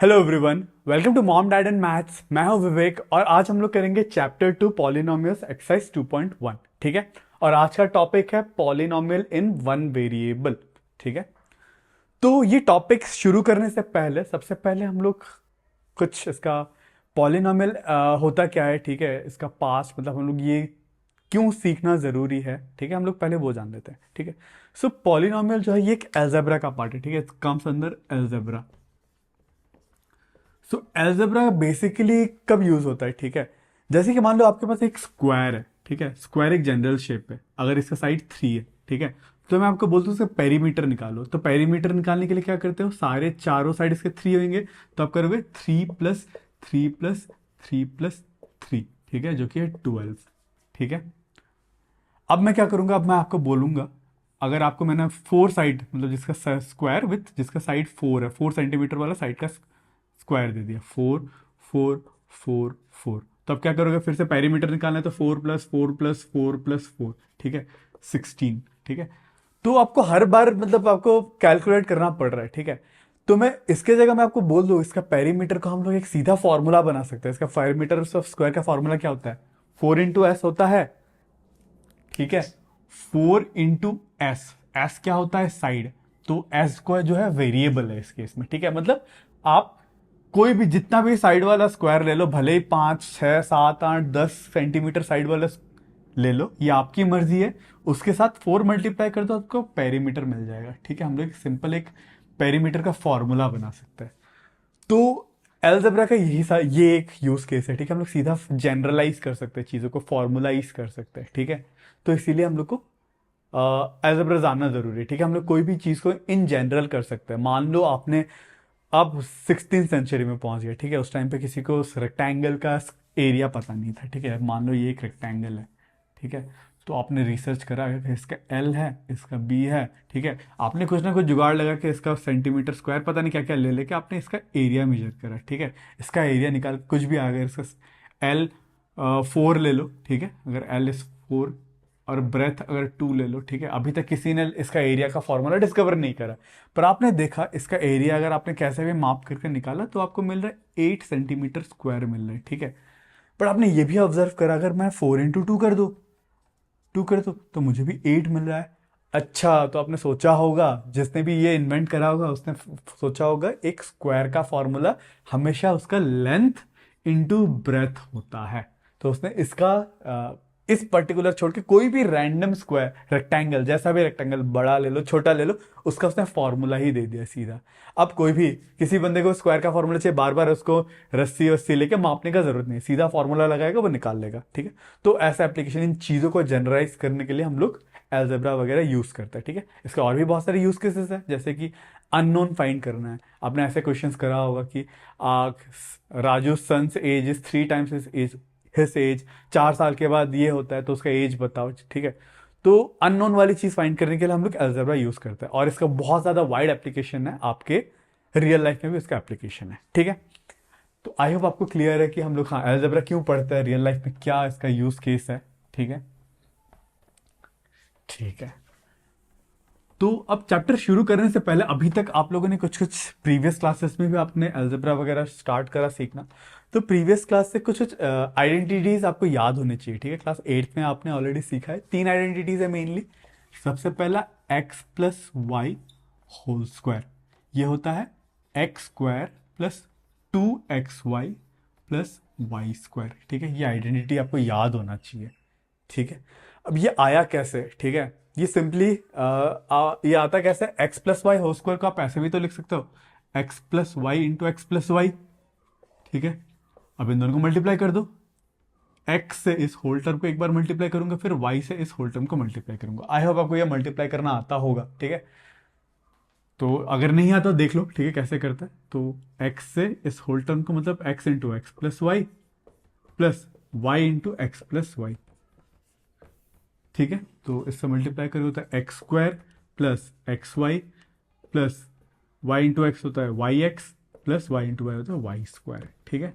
Hello everyone, welcome to mom dad and maths. मैं हूं विवेक और आज हम लोग करेंगे चैप्टर 2 पॉलिनोमियल्स एक्सरसाइज 2.1। ठीक है। और आज का टॉपिक है पॉलिनोमियल इन वन वेरिएबल। ठीक है। तो ये टॉपिक शुरू करने से पहले सबसे पहले हम लोग कुछ इसका पॉलिनोमियल होता क्या है, ठीक है, इसका पास्ट मतलब हम लोग ये क्यों सीखना ज़रूरी है, ठीक है, हम लोग पहले वो जान लेते हैं। ठीक है। सो पॉलिनोमियल जो है ये एक अलजेब्रा का पार्ट है। ठीक है। कम्स अंदर अलजेब्रा। सो अलजेब्रा बेसिकली कब यूज होता है, ठीक है, जैसे कि मान लो आपके पास एक स्क्वायर है। ठीक है। स्क्वायर एक जनरल शेप है, अगर इसका साइड 3 है। ठीक है। तो मैं आपको बोलता हूँ इसका पेरीमीटर निकालो, तो पेरीमीटर निकालने के लिए क्या करते हो, सारे चारों साइड इसके 3 होंगे, तो आप करोगे 3 + 3 + 3 + 3। ठीक है, जो कि है 12। ठीक है। अब मैं क्या करूंगा, अब मैं आपको बोलूंगा, अगर आपको मैंने 4 साइड मतलब जिसका स्क्वायर विथ जिसका साइड 4 है, 4 सेंटीमीटर वाला साइड का स्क्वायर दे दिया, 4 4 4 4। तो अब क्या करोगे, फिर से पेरीमीटर निकालना है, तो 4 + 4 + 4 + 4। ठीक है, 16। ठीक है। तो आपको हर बार मतलब आपको कैलकुलेट करना पड़ रहा है। ठीक है। तो मैं इसके जगह मैं आपको बोल दूं, इसका पेरीमीटर को हम लोग एक सीधा फॉर्मूला बना सकते हैं। इसका पेरीमीटर ऑफ स्क्वायर का फॉर्मूला क्या होता है, 4 × S होता है। ठीक है। 4 × S, एस क्या होता है, साइड। तो एस को जो है वेरिएबल है इस केस में। ठीक है। मतलब आप कोई भी जितना भी साइड वाला स्क्वायर ले लो, भले ही 5 6 7 8 10 सेंटीमीटर साइड वाला ले लो, ये आपकी मर्जी है। उसके साथ 4 मल्टीप्लाई कर दो, आपको पेरीमीटर मिल जाएगा। ठीक है। हम लोग सिंपल एक पेरीमीटर का फॉर्मूला बना सकते हैं। तो एलजेब्रा का ये एक यूज केस है। ठीक है। हम लोग सीधा जनरलाइज कर सकते हैं, चीज़ों को फॉर्मुलाइज कर सकते हैं। ठीक है। तो इसीलिए हम लोग को एलजेब्रा जानना जरूरी है। ठीक है। हम लोग कोई भी चीज़ को इन जनरल कर सकते हैं। मान लो आपने अब 16th सेंचुरी में पहुंच गए। ठीक है। उस टाइम पे किसी को उस रेक्टेंगल का एरिया पता नहीं था। ठीक है। मान लो ये एक रेक्टेंगल है। ठीक है। तो आपने रिसर्च करा कि इसका एल है, इसका बी है। ठीक है। आपने कुछ ना कुछ जुगाड़ लगा कि इसका सेंटीमीटर स्क्वायर पता नहीं क्या क्या ले लेके आपने इसका एरिया मेजर करा। ठीक है। इसका एरिया निकाल कुछ भी आ गया, इसका एल 4 ले लो। ठीक है। अगर एल इज 4 और ब्रेथ अगर 2 ले लो। ठीक है। अभी तक किसी ने इसका एरिया का फॉर्मूला डिस्कवर नहीं करा, पर आपने देखा इसका एरिया अगर आपने कैसे भी माप करके निकाला तो आपको मिल रहा है 8 सेंटीमीटर स्क्वायर मिल रहा है। ठीक है। पर आपने ये भी ऑब्जर्व करा, अगर मैं 4 × 2 कर दो, 2 कर दो, तो मुझे भी 8 मिल रहा है। अच्छा, तो आपने सोचा होगा, जिसने भी ये इन्वेंट करा होगा उसने सोचा होगा एक स्क्वायर का फॉर्मूला हमेशा उसका लेंथ इंटू ब्रेथ होता है। तो उसने इसका इस पर्टिकुलर छोड़ के कोई भी रैंडम स्क्वायर रेक्टेंगल, जैसा भी रेक्टेंगल, बड़ा ले लो छोटा ले लो, उसका उसने फॉर्मूला ही दे दिया सीधा। अब कोई भी किसी बंदे को स्क्वायर का फॉर्मूला चाहिए, बार बार उसको रस्सी वस्सी लेके मापने का जरूरत नहीं, सीधा फॉर्मूला लगाएगा वो निकाल लेगा। ठीक है। तो ऐसा एप्लीकेशन, इन चीज़ों को जनरलाइज करने के लिए हम लोग एल्जेब्रा वगैरह यूज करते हैं। ठीक है। इसके और भी बहुत सारे यूज केसेस हैं, जैसे कि अननोन फाइंड करना है। आपने ऐसे क्वेश्चंस करा होगा कि आ, Raju son's age is 3 times his age, 4 साल के बाद ये होता है तो उसका एज बताओ। ठीक है। तो अननोन वाली चीज फाइंड करने के लिए हम लोग एल्जेब्रा यूज करते हैं, और इसका बहुत ज्यादा वाइड एप्लीकेशन है, आपके रियल लाइफ में भी इसका एप्लीकेशन है। ठीक है। तो आई होप आपको क्लियर है कि हम लोग हाँ एल्जेब्रा क्यों पढ़ते हैं, रियल लाइफ में क्या इसका यूज केस है। ठीक है। ठीक है। तो अब चैप्टर शुरू करने से पहले, अभी तक आप लोगों ने कुछ कुछ प्रीवियस क्लासेस में भी आपने अलजेब्रा वगैरह स्टार्ट करा सीखना, तो प्रीवियस क्लास से कुछ कुछ आइडेंटिटीज आपको याद होनी चाहिए। ठीक है। क्लास 8 में आपने ऑलरेडी सीखा है, 3 आइडेंटिटीज है मेनली। सबसे पहला x + y होल स्क्वायर, ये होता है x² + 2xy + y²। ठीक है। ये आइडेंटिटी आपको याद होना चाहिए। ठीक है। अब ये आया कैसे, ठीक है, ये सिंपली ये आता कैसे, x + y होल स्क्वायर को आप ऐसे भी तो लिख सकते हो, x + y × x + y। ठीक है। अब इन दोनों को मल्टीप्लाई कर दो, x से इस होल टर्म को एक बार मल्टीप्लाई करूंगा, फिर y से इस होल टर्म को मल्टीप्लाई करूंगा। आई होप आपको ये मल्टीप्लाई करना आता होगा। ठीक है। तो अगर नहीं आता देख लो, ठीक है, कैसे करता है। तो x से इस होल टर्म को मतलब x × x + y plus y × x + y। ठीक है। तो इससे मल्टीप्लाई करें होता है x² + xy plus y × x होता है yx प्लस y × y होता है y²। ठीक है।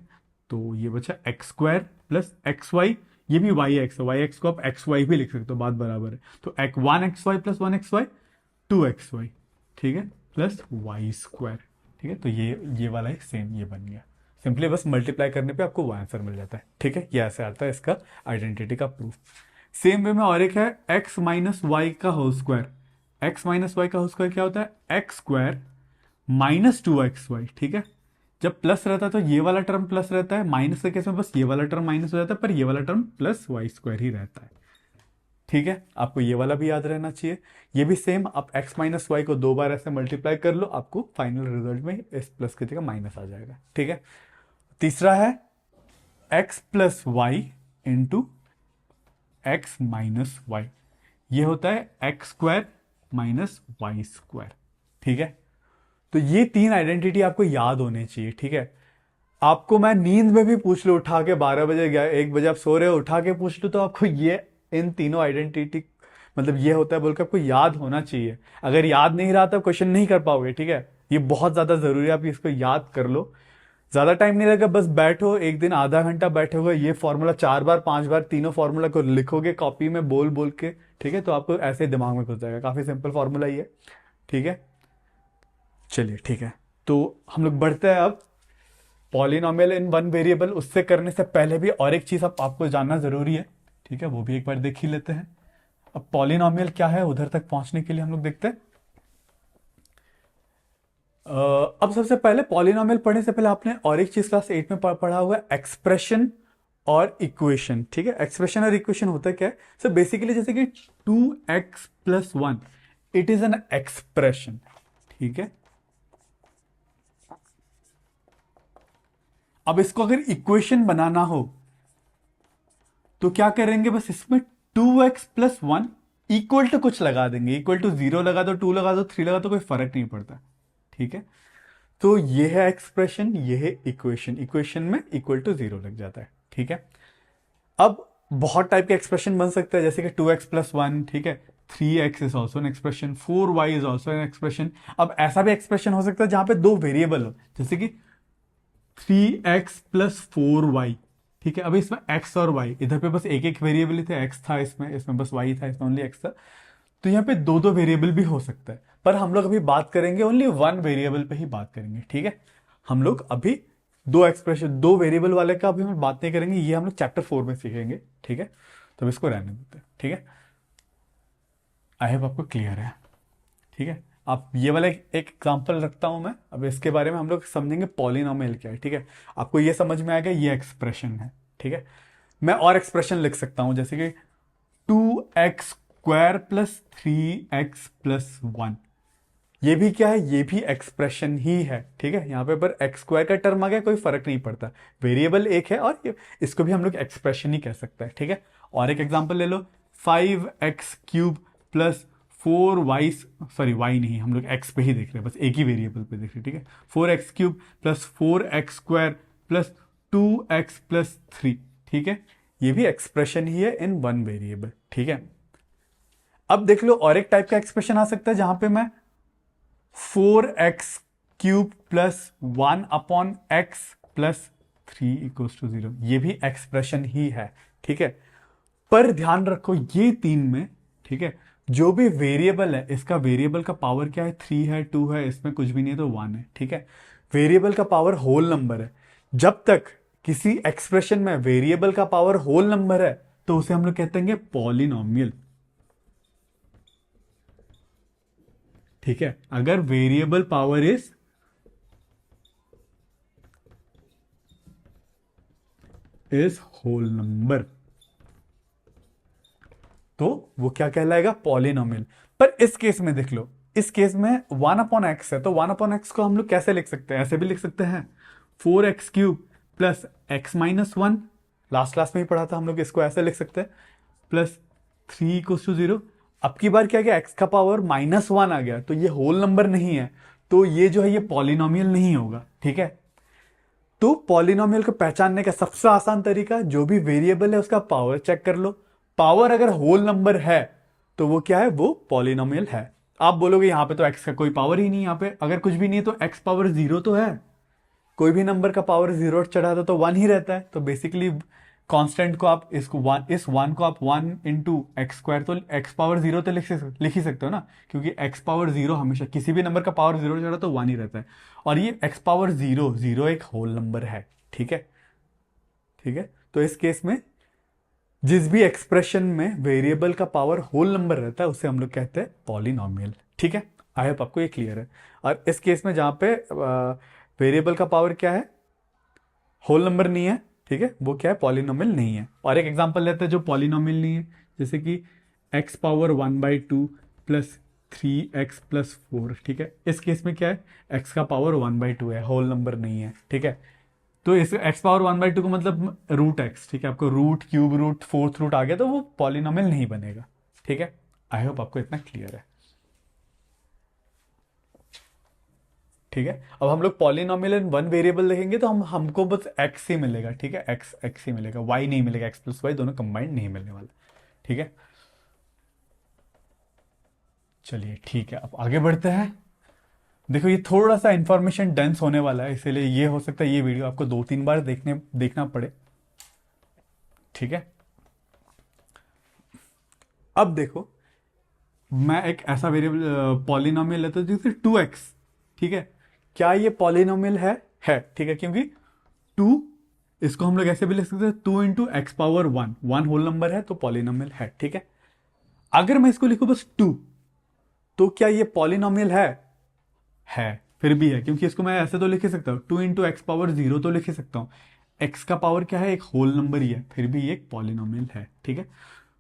तो ये बचा x² + xy, ये भी yx है, yx को आप xy भी लिख सकते हो, बात बराबर है। तो 1xy + 1xy 2xy। ठीक है। Plus y²। ठीक है, तो ये वाला ही सेम ये बन गया। सिंपली बस मल्टीप्लाई करने पे आपको वो आंसर मिल जाता है। ठीक है, ये ऐसे आता है इसका आइडेंटिटी का प्रूफ। सेम वे में और एक है एक्स माइनस वाई का whole square. X minus y का होल स्क्वायर क्या होता है? X square minus 2xy। ठीक है, जब प्लस रहता है तो ये वाला टर्म प्लस रहता है, माइनस के केस में बस ये वाला टर्म माइनस हो जाता है, पर ये वाला टर्म प्लस वाई स्क्वायर ही रहता है। ठीक है, आपको ये वाला भी याद रहना चाहिए। ये भी सेम, आप x माइनस वाई को 2 बार ऐसे मल्टीप्लाई कर लो, आपको फाइनल रिजल्ट में इस प्लस की जगह माइनस आ जाएगा। ठीक है, तीसरा है x plus y into x minus y. ये होता है x square minus y square. ठीक है, तो ये 3 आइडेंटिटी आपको याद होने चाहिए। ठीक है, आपको मैं नींद में भी पूछ लूँ उठा के, 12 बजे 1 बजे आप सो रहे हो, उठा के पूछ लूँ, तो आपको ये इन तीनों आइडेंटिटी मतलब ये होता है बोल के आपको याद होना चाहिए। अगर याद नहीं रहा तो क्वेश्चन नहीं कर पाओगे। ठीक है, ये बहुत ज्यादा जरूरी है, आप इसको याद कर लो। ज्यादा टाइम नहीं लगेगा, बस बैठो एक दिन आधा घंटा बैठोगे, ये फॉर्मूला 4 बार 5 बार तीनों फॉर्मूला को लिखोगे कॉपी में बोल बोल के। ठीक है, तो आपको ऐसे दिमाग में घुस जाएगा। काफी सिंपल फॉर्मूला ही है। ठीक है, चलिए ठीक है, तो हम लोग बढ़ते हैं अब पॉलिनॉमियल इन वन वेरिएबल। उससे करने से पहले भी और एक चीज आपको जानना जरूरी है। ठीक है, वो भी एक बार देख ही लेते हैं। अब पॉलिनॉमियल क्या है, उधर तक पहुंचने के लिए हम लोग देखते हैं। अब सबसे पहले पॉलिनॉमियल पढ़ने से पहले आपने और एक चीज क्लास 8 में पढ़ा हुआ है, एक्सप्रेशन और इक्वेशन। ठीक है, एक्सप्रेशन और इक्वेशन होता क्या है? सो बेसिकली जैसे कि 2x+1 it is an expression. ठीक है, अब इसको अगर इक्वेशन बनाना हो तो क्या करेंगे? बस इसमें 2x+1 इक्वल टू कुछ लगा देंगे। इक्वल टू 0 लगा दो, 2 लगा दो, 3 लगा दो, कोई फर्क नहीं पड़ता। ठीक है, तो ये है एक्सप्रेशन, ये है इक्वेशन। इक्वेशन में इक्वल टू 0 लग जाता है। ठीक है, अब बहुत टाइप के एक्सप्रेशन बन सकते हैं, जैसे कि 2x+1। ठीक है, 3x is also an expression, 4y is also an expression. अब ऐसा भी एक्सप्रेशन हो सकता है जहां पे 2 वेरिएबल हो, जैसे कि 3x+4y। ठीक है, अभी इसमें x और y, इधर पे बस एक एक वेरिएबल ही थे, x था इसमें, इसमें बस y था, इसमें ओनली x था। तो यहाँ पे 2 वेरिएबल भी हो सकता है, पर हम लोग अभी बात करेंगे ओनली 1 वेरिएबल पे ही बात करेंगे। ठीक है, हम लोग अभी 2 वेरिएबल वाले का अभी हम बात नहीं करेंगे, ये हम लोग चैप्टर 4 में सीखेंगे। ठीक है, तो इसको रहने देते हैं। ठीक है, आई होप आपको क्लियर है। ठीक है, आप ये वाला एक एग्जांपल रखता हूं मैं, अब इसके बारे में हम लोग समझेंगे पॉलिनॉमियल क्या है। ठीक है, आपको ये समझ में आएगा ये एक्सप्रेशन है। ठीक है, मैं और एक्सप्रेशन लिख सकता हूं, जैसे कि 2x² + 3x+1। ये भी क्या है? ये भी एक्सप्रेशन ही है। ठीक है, यहां पे पर x² का टर्म आ गया, कोई फर्क नहीं पड़ता, वेरिएबल एक है, और इसको भी हम लोग एक्सप्रेशन ही कह सकते हैं। ठीक है, और एक एग्जांपल ले लो, 5x³ + 4y, सॉरी y नहीं, हम लोग x पे ही देख रहे हैं, बस एक ही वेरिएबल पे देख रहे हैं। ठीक है, 4x³ + 4x² + 2x+3। ठीक है, ये भी एक्सप्रेशन ही है इन वन वेरिएबल। ठीक है, अब देख लो और एक टाइप का एक्सप्रेशन आ सकता है जहां पे मैं 4x³ + 1/x + 3 = 0, ये भी एक्सप्रेशन ही है। ठीक है, पर ध्यान रखो ये 3 में, ठीक है, जो भी वेरिएबल है, इसका वेरिएबल का पावर क्या है? 3 है, 2 है, इसमें कुछ भी नहीं है तो 1 है। ठीक है, वेरिएबल का पावर होल नंबर है। जब तक किसी एक्सप्रेशन में वेरिएबल का पावर होल नंबर है तो उसे हम लोग कहते हैं पॉलिनॉमियल। ठीक है, अगर variable power is whole number तो वो क्या कहलाएगा? पॉलिनॉमियल। पर इस केस में देख लो, इस केस में 1/x है, तो 1/x को हम लोग कैसे लिख सकते हैं? ऐसे भी लिख सकते हैं, 4x³ + x - 1, लास्ट क्लास में ही पढ़ा था हम लोग, इसको ऐसे लिख सकते हैं, +3 = 0। अब की बार क्या गया? x का पावर -1 आ गया, तो ये होल नंबर नहीं है, तो ये जो है ये पॉलिनॉमियल नहीं होगा। ठीक है, तो पॉलिनॉमियल को पहचानने का सबसे आसान तरीका, जो भी वेरिएबल है उसका पावर चेक कर लो। पावर अगर होल नंबर है तो वो क्या है? वो पॉलिनॉमियल है। आप बोलोगे यहां पे तो x का कोई पावर ही नहीं, यहां पे अगर कुछ भी नहीं है तो x पावर 0 तो है, कोई भी नंबर का पावर 0 चढ़ा दो तो 1 ही रहता है, तो बेसिकली कांस्टेंट को आप इस वन को आप 1 × x² तो x⁻0 तो लिख ही सकते हो ना, क्योंकि x⁻0 हमेशा किसी भी नंबर का पावर 0 चढ़ा तो 1 ही रहता है, और ये x⁻0 0 एक होल नंबर है। ठीक है, ठीक है। तो इस केस में जिस भी एक्सप्रेशन में वेरिएबल का पावर होल नंबर रहता है उसे हम लोग कहते हैं पॉलिनोमियल। ठीक है, आई होप आपको ये क्लियर है। और इस केस में जहां पे वेरिएबल का पावर क्या है, होल नंबर नहीं है, ठीक है, वो क्या है, पॉलिनोमियल नहीं है। और एक एग्जांपल लेते हैं जो पॉलिनोमियल नहीं है, जैसे कि x⁻1/2 प्लस 3x+4। ठीक है, इस केस में क्या है, x का पावर 1/2 है, होल नंबर नहीं है। ठीक है, तो इस x⁻1/2 का मतलब रूट x, ठीक है, आपको root, cube root, fourth root आ गया तो वो पॉलिनोमियल नहीं बनेगा। ठीक है, आई होप आपको इतना क्लियर है। ठीक है, अब हम लोग पॉलिनोमियल इन वन वेरिएबल देखेंगे तो हमको बस x ही मिलेगा। ठीक है, x ही मिलेगा, y नहीं मिलेगा, x+y दोनों कंबाइंड नहीं मिलने वाले। ठीक है, चलिए ठीक है, अब आगे बढ़ते हैं। देखो ये थोड़ा सा इंफॉर्मेशन डेंस होने वाला है, इसीलिए ये हो सकता है ये वीडियो आपको 2-3 बार देखना पड़े। ठीक है, अब देखो मैं एक ऐसा वेरिएबल पॉलिनोमियल लेता हूं जैसे 2x। ठीक है, क्या ये पॉलिनोमियल है, ठीक है, क्योंकि 2, इसको हम लोग ऐसे भी लिख सकते हैं 2 × x⁻1, 1 होल नंबर है तो पॉलिनोमियल है। ठीक है, अगर मैं इसको लिखूं बस 2, तो क्या ये पॉलिनोमियल है, फिर भी है, क्योंकि इसको मैं ऐसे तो लिख ही सकता हूं 2 × x⁻0 तो लिख ही सकता हूं, x का पावर क्या है, एक होल नंबर ही है, फिर भी ये एक पॉलिनोमियल है। ठीक है,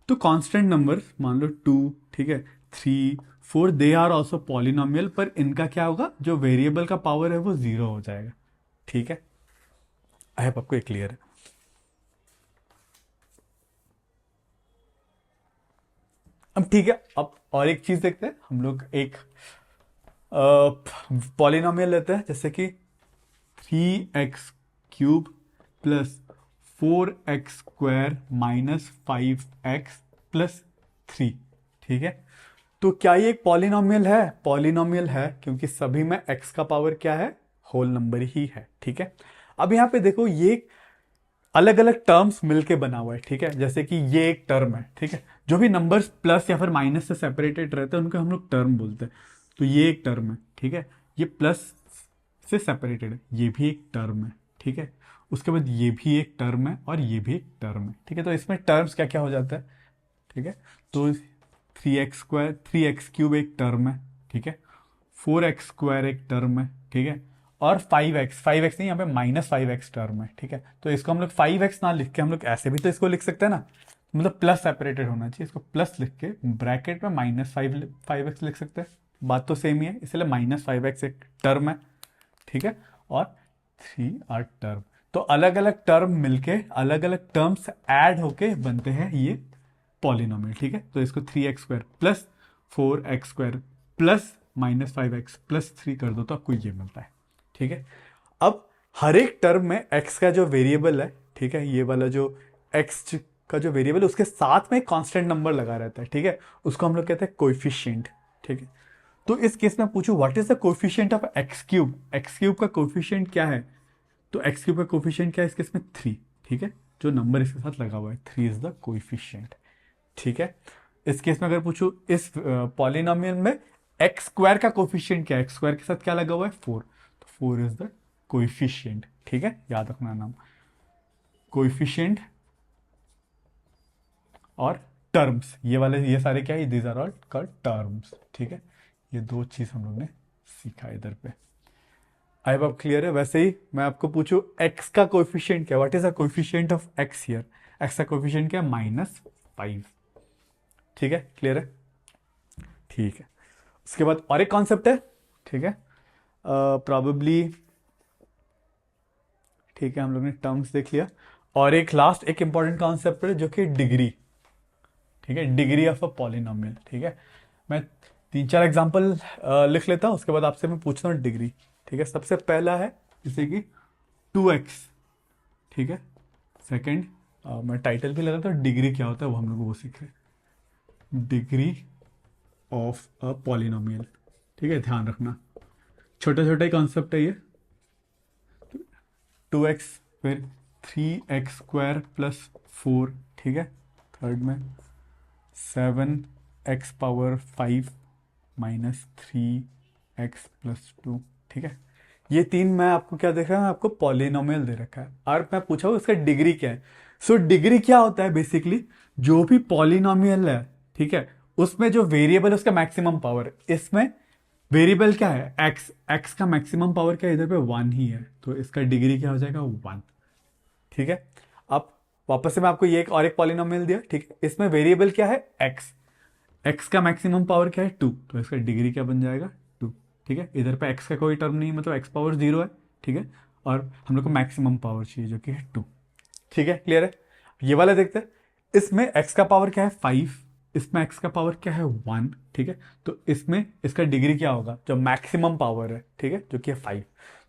तो कांस्टेंट नंबर मान लो 2, ठीक है, 3, 4, दे आर ऑल्सो पॉलिनोमियल, पर इनका क्या होगा, जो वेरिएबल का पावर है वो 0 हो जाएगा। ठीक है, आई होप आपको ये क्लियर है। अब ठीक है, अब और एक चीज देखते हैं हम लोग, एक पॉलिनोमियल लेते हैं जैसे कि 3x³ plus 4x² minus 5x+3। ठीक है, तो क्या ये एक पॉलिनोमियल है, पॉलिनोमियल है, क्योंकि सभी में x का पावर क्या है, होल नंबर ही है। ठीक है, अब यहां पे देखो ये अलग अलग टर्म्स मिलके बना हुआ है। ठीक है, जैसे कि ये एक टर्म है, ठीक है, जो भी नंबर्स प्लस या फिर माइनस से सेपरेटेड रहते हैं उनको हम लोग टर्म बोलते हैं। तो ये एक टर्म है, ठीक है, ये प्लस से सेपरेटेड है, ये भी एक टर्म है। ठीक है, उसके बाद ये भी एक टर्म है और ये भी एक टर्म है। ठीक है, तो इसमें टर्म्स क्या क्या हो जाता है। ठीक है, तो 3x² एक टर्म है। ठीक है, 4x² एक टर्म है। ठीक है, और 5x नहीं, यहाँ पे -5x टर्म है। ठीक है, तो इसको हम लोग 5x ना लिख के हम लोग ऐसे भी तो इसको लिख सकते हैं ना, मतलब प्लस सेपरेटेड होना चाहिए, इसको प्लस लिख के ब्रैकेट में -5x लिख सकते हैं, बात तो सेम ही है, इसलिए -5x एक टर्म है। ठीक है, और 3 आर टर्म, तो अलग अलग टर्म मिलके अलग अलग टर्म्स ऐड होके बनते हैं ये पॉलिनोमियल। ठीक है, तो इसको 3x² plus 4x² plus -5x+3 कर दो तो आपको ये मिलता है। ठीक है, अब हर एक टर्म में x का जो वेरिएबल है, ठीक है, ये वाला जो x का जो वेरिएबल है उसके साथ में एक कांस्टेंट नंबर लगा रहता है। ठीक है, उसको हम लोग कहते हैं कोएफिशिएंट। ठीक है, तो इस केस में पूछो what is the coefficient of x³ का कोएफिशिएंट क्या है, तो x³ का कोएफिशिएंट क्या है इस केस में 3। ठीक है, जो नंबर इसके साथ लगा हुआ है 3 इज द कोएफिशिएंट। ठीक है, इस केस में अगर पूछो इस पॉलिनोमियल में x² का कोएफिशिएंट क्या है, x² के साथ क्या लगा हुआ है 4, तो 4 इज द कोएफिशिएंट। ठीक है, याद रखना नाम, कोएफिशिएंट और टर्म्स, ये वाले ये सारे क्या है, these are all called terms. ठीक है, ये दो चीज हम लोग ने सीखा इधर पे। आई होप क्लियर है। वैसे ही मैं आपको पूछूं x का कोएफिशिएंट क्या, what is the coefficient of x here, x का कोएफिशिएंट क्या है, -5। ठीक है, क्लियर है। ठीक है, उसके बाद और एक कॉन्सेप्ट है। ठीक है, प्रॉबेबली, ठीक है, हम लोग ने टर्म्स देख लिया, और एक लास्ट एक इंपॉर्टेंट कॉन्सेप्ट है जो कि डिग्री। ठीक है, डिग्री ऑफ अ पॉलिनोमियल। ठीक है, मैं 3-4 एग्जांपल लिख लेता हूं, उसके बाद आपसे मैं पूछता हूँ डिग्री। ठीक है, सबसे पहला है जैसे कि 2x। ठीक है, सेकंड, मैं टाइटल भी लगा था, डिग्री क्या होता है वो हम लोग वो सीख रहे हैं, डिग्री ऑफ अ पॉलिनोमियल। ठीक है, ध्यान रखना छोटा छोटा ही कॉन्सेप्ट है ये। 2x, फिर 3x² प्लस 4, ठीक है। थर्ड में 7x⁵ माइनस 3x प्लस 2, ठीक है। ये तीन मैं आपको क्या देख रहा हूँ, आपको पॉलिनोमियल दे रखा है और मैं पूछा हूँ इसका डिग्री क्या है। सो डिग्री क्या होता है बेसिकली, जो भी पॉलिनोमियल है, ठीक है, उसमें जो वेरिएबल है उसका मैक्सिमम पावर। इसमें वेरिएबल क्या है, एक्स, एक्स का मैक्सिमम पावर क्या है, इधर पे 1 ही है, तो इसका डिग्री क्या हो जाएगा, 1, ठीक है। अब वापस से मैं आपको ये एक पॉलिनोमियल दिया, ठीक है, इसमें वेरिएबल क्या है, एक्स, एक्स का मैक्सिमम पावर क्या है, 2, तो इसका डिग्री क्या बन जाएगा, 2, ठीक है। इधर पे एक्स का कोई टर्म नहीं है, मतलब एक्स पावर 0 है, ठीक है, और हम लोग को मैक्सिमम पावर चाहिए जो कि है 2, ठीक है, क्लियर है। ये वाला देखते हैं, इसमें एक्स का पावर क्या है, 5, इसमें एक्स का पावर क्या है, 1, ठीक है। तो इसमें इसका डिग्री क्या होगा, जो मैक्सिमम पावर है, ठीक है, जो कि है 5,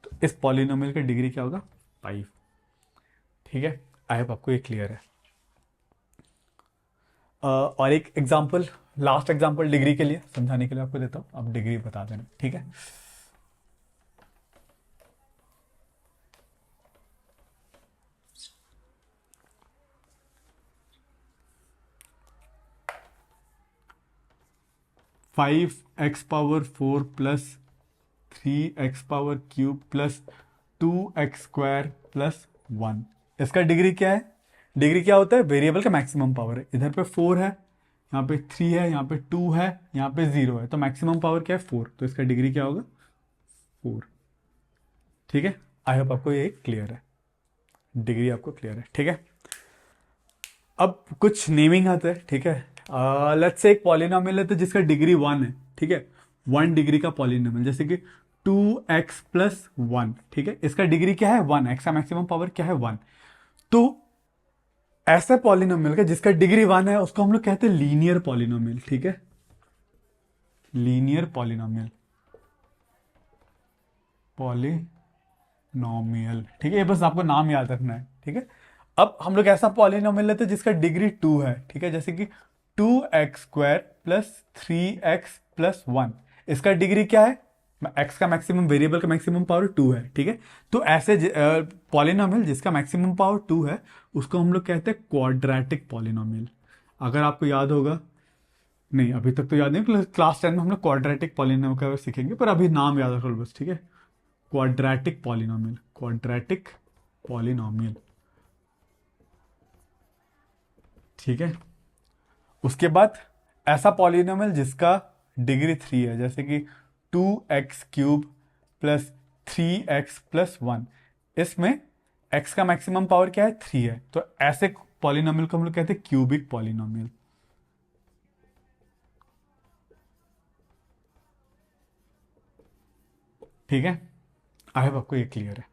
तो इस पॉलिनोमियल का डिग्री क्या होगा, 5, ठीक है। आई होप आपको ये क्लियर है। और एक एग्जांपल, लास्ट एग्जांपल डिग्री के लिए समझाने के लिए आपको देता हूँ, आप डिग्री बता देना, ठीक है। Five x power 4 plus 3x³ plus 2x² plus 1, इसका डिग्री क्या है, डिग्री क्या होता है, वेरिएबल का मैक्सिमम पावर है। इधर पे 4 है, यहाँ पे 3 है, यहाँ पे 2 है, यहाँ पे 0 है, तो मैक्सिमम पावर क्या है, 4, तो इसका डिग्री क्या होगा, 4, ठीक है। आई होप आपको ये क्लियर है, डिग्री आपको क्लियर है, ठीक है। अब कुछ नेमिंग आता है, ठीक है। लेट्स से एक पॉलिनोमियल है तो जिसका डिग्री 1 है, ठीक है, 1 डिग्री का पॉलिनोमियल, जैसे कि 2x प्लस 1, ठीक है, इसका डिग्री क्या है, 1, एक्स का मैक्सिमम पावर क्या है, 1, तो ऐसा पॉलिनोमियल का जिसका डिग्री 1 है उसको हम लोग कहते हैं लीनियर पॉलिनोमियल, ठीक है, लीनियर पॉलिनोमियल, पॉलिनोमियल, ठीक है, ये बस आपको नाम याद रखना है, ठीक है। अब हम लोग ऐसा पॉलिनोमियल लेते हैं जिसका डिग्री 2 है, ठीक है, जैसे कि 2x² प्लस 3x प्लस 1, इसका डिग्री क्या है, एक्स का मैक्सिमम, वेरिएबल का मैक्सिमम पावर 2 है, ठीक है। तो ऐसे पॉलिनोमियल जिसका मैक्सिमम पावर 2 है उसको हम लोग कहते हैं क्वाड्रेटिक पॉलिनोमियल। अगर आपको याद होगा, नहीं अभी तक तो याद नहीं, क्लास 10 में हम लोग क्वाड्रेटिक पॉलिनोमियल का सीखेंगे, पर अभी नाम याद रखो बस, ठीक है, क्वाड्रेटिक पॉलिनोमियल, क्वाड्रेटिक पॉलिनोमियल, ठीक है। उसके बाद ऐसा पॉलिनोमियल जिसका डिग्री 3 है, जैसे कि 2x³ प्लस 3x प्लस 1, इसमें x का मैक्सिमम पावर क्या है, 3 है, तो ऐसे पॉलिनोमियल को हम लोग कहते हैं क्यूबिक पॉलिनोमियल, ठीक है। आई होप आपको ये क्लियर है।